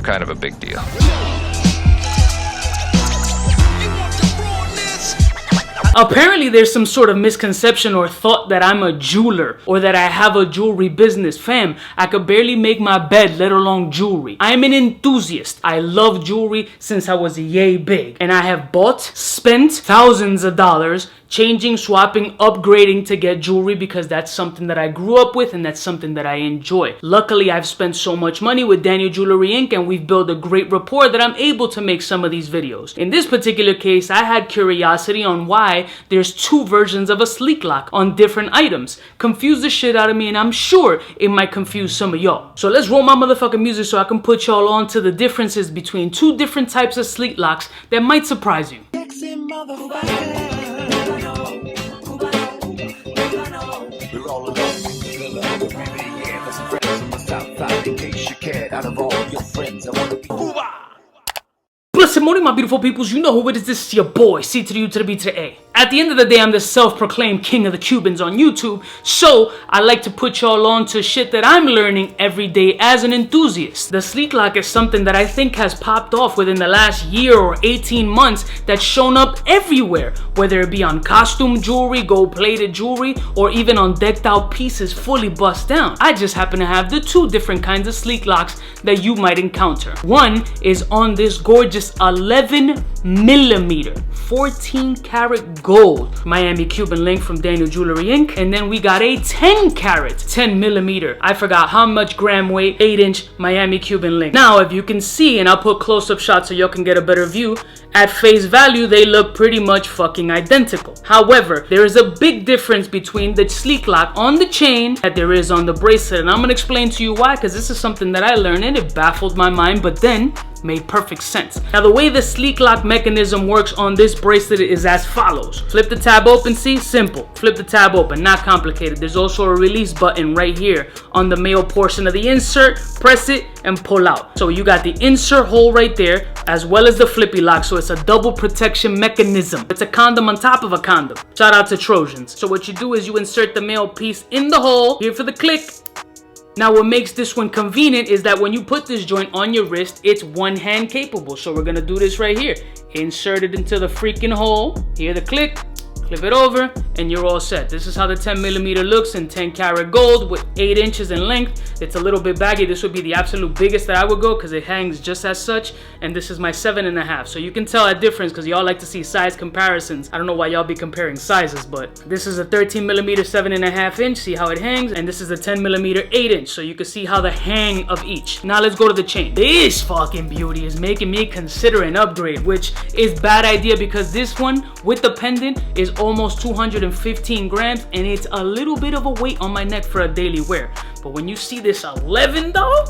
kind of a big deal. Apparently there's some sort of misconception or thought that I'm a jeweler or that I have a jewelry business. Fam, I could barely make my bed, let alone jewelry. I'm an enthusiast. I love jewelry since I was yay big. And I have bought, spent thousands of dollars changing, swapping, upgrading to get jewelry because that's something that I grew up with and that's something that I enjoy. Luckily, I've spent so much money with Daniel Jewelry Inc. and we've built a great rapport that I'm able to make some of these videos. In this particular case, I had curiosity on why there's two versions of a sleek lock on different items. Confused the shit out of me, and I'm sure it might confuse some of y'all. So let's roll my motherfucking music so I can put y'all on to the differences between two different types of sleek locks that might surprise you. Blessed morning, my beautiful peoples. You know who it is. This is your boy, C to the U to the B to the A. At the end of the day, I'm the self-proclaimed king of the Cubans on YouTube, so I like to put y'all on to shit that I'm learning every day as an enthusiast. The sleek lock is something that I think has popped off within the last year or 18 months that's shown up everywhere, whether it be on costume jewelry, gold-plated jewelry, or even on decked-out pieces fully bust down. I just happen to have the two different kinds of sleek locks that you might encounter. One is on this gorgeous 11mm 14 karat gold Miami Cuban link from Daniel Jewelry Inc. And then we got a 10 karat 10mm, I forgot how much gram weight, 8-inch Miami Cuban link. Now if you can see, and I'll put close-up shots so y'all can get a better view, at face value they look pretty much fucking identical. However, there is a big difference between the sleek lock on the chain that there is on the bracelet, and I'm gonna explain to you why, because this is something that I learned and it baffled my mind, but then made perfect sense. Now the way the sleek lock mechanism works on this bracelet is as follows. Flip the tab open, see? Simple. Flip the tab open, not complicated. There's also a release button right here on the male portion of the insert. Press it and pull out. So you got the insert hole right there as well as the flippy lock, so it's a double protection mechanism. It's a condom on top of a condom. Shout out to Trojans. So what you do is you insert the male piece in the hole, here for the click. Now what makes this one convenient is that when you put this joint on your wrist, it's one hand capable. So we're gonna do this right here. Insert it into the freaking hole, hear the click, flip it over, and you're all set. This is how the 10mm looks in 10 karat gold with 8 inches in length. It's a little bit baggy. This would be the absolute biggest that I would go because it hangs just as such. And this is my 7.5. So you can tell a difference because y'all like to see size comparisons. I don't know why y'all be comparing sizes, but this is a 13mm 7.5 inch. See how it hangs? And this is a 10mm 8 inch. So you can see how the hang of each. Now let's go to the chain. This fucking beauty is making me consider an upgrade, which is bad idea because this one with the pendant is almost 215 grams and it's a little bit of a weight on my neck for a daily wear. But when you see this 11 though,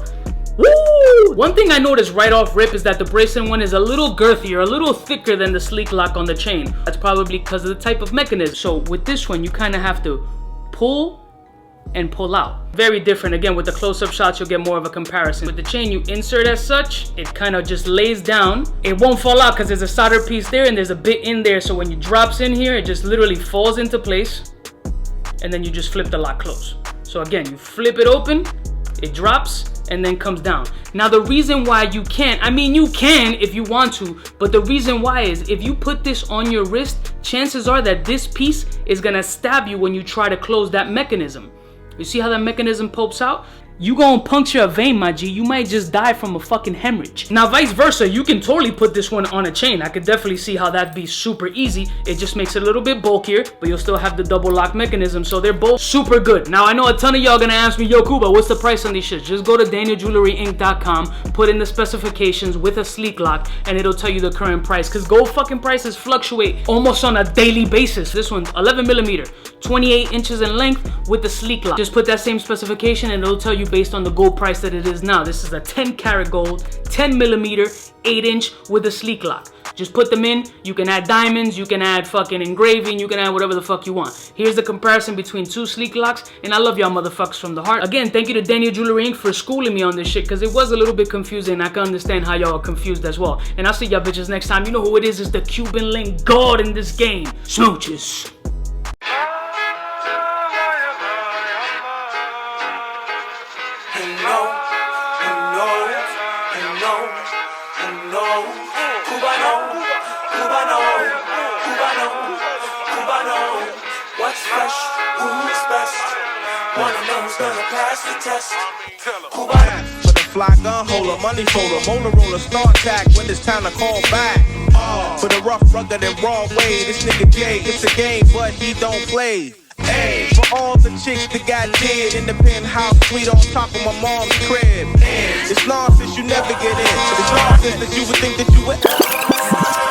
woo! One thing I noticed right off rip is that the bracelet one is a little girthier, a little thicker than the sleek lock on the chain. That's probably because of the type of mechanism. So with this one, you kind of have to pull and pull out. Very different. Again, with the close-up shots, you'll get more of a comparison. With the chain, you insert as such, it kind of just lays down. It won't fall out because there's a solder piece there and there's a bit in there. So when you drops in here, it just literally falls into place and then you just flip the lock close. So again, you flip it open, it drops, and then comes down. Now the reason why you can't, I mean you can if you want to, but the reason why is if you put this on your wrist, chances are that this piece is gonna stab you when you try to close that mechanism. You see how that mechanism pokes out? You gonna puncture a vein, my G. You might just die from a fucking hemorrhage. Now, vice versa, you can totally put this one on a chain. I could definitely see how that'd be super easy. It just makes it a little bit bulkier, but you'll still have the double lock mechanism, so they're both super good. Now, I know a ton of y'all gonna ask me, yo, Cuba, what's the price on these shits? Just go to DanielJewelryInc.com, put in the specifications with a sleek lock, and it'll tell you the current price, because gold fucking prices fluctuate almost on a daily basis. This one's 11mm, 28 inches in length with the sleek lock. Just put that same specification, and it'll tell you based on the gold price that it is now. This is a 10 karat gold, 10mm, 8 inch with a sleek lock. Just put them in. You can add diamonds, you can add fucking engraving, you can add whatever the fuck you want. Here's the comparison between two sleek locks, and I love y'all motherfuckers from the heart. Again, thank you to Daniel Jewelry Inc. for schooling me on this shit, because it was a little bit confusing. I can understand how y'all are confused as well. And I'll see y'all bitches next time. You know who it is. It's the Cuban link god in this game. Smooches. You know. Cubano, Cubano, Cubano, Cubano. What's fresh? Who's best? Wanna know who's gonna pass the test? Cubano. For the fly gun holder, money folder, Motorola start tack when it's time to call back. For the rough, rugged, and raw way, this nigga Jay, it's a game, but he don't play. Ay, for all the chicks that got dead in the penthouse suite on top of my mom's crib. It's nonsense you never get in. It's nonsense that you would think that you would.